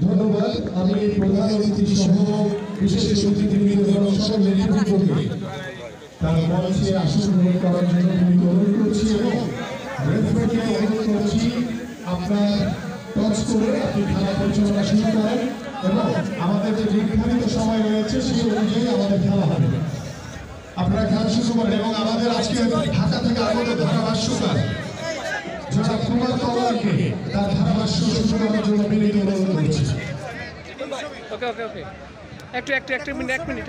ধন্যবাদ। আমি প্রধান অতিথি সহ বিশেষ অতিথিবৃন্দ এবং সকল নেতৃবৃন্দকে তার মঞ্চে আসন গ্রহণ করার জন্য অনুরোধ করছি এবং রেফারিকে অনুরোধ করছি আপনার টস করে আপনি খেলা পরিচালনা শুরু করেন এবং আমাদের যে নির্ধারিত সময় রয়েছে সেই অনুযায়ী আমাদের খেলা হবে। আপনারা খেলা শুরু করেন এবং আমাদের আজকে ঢাকা থেকে আগত ধারাভাষ্যকার যারা কুমার তওয়ালকে তার ধারাভাষ্য শুরু করার জন্য বিনীত অনুরোধ করছি। ওকে ওকে ওকে একটু 1 মিনিট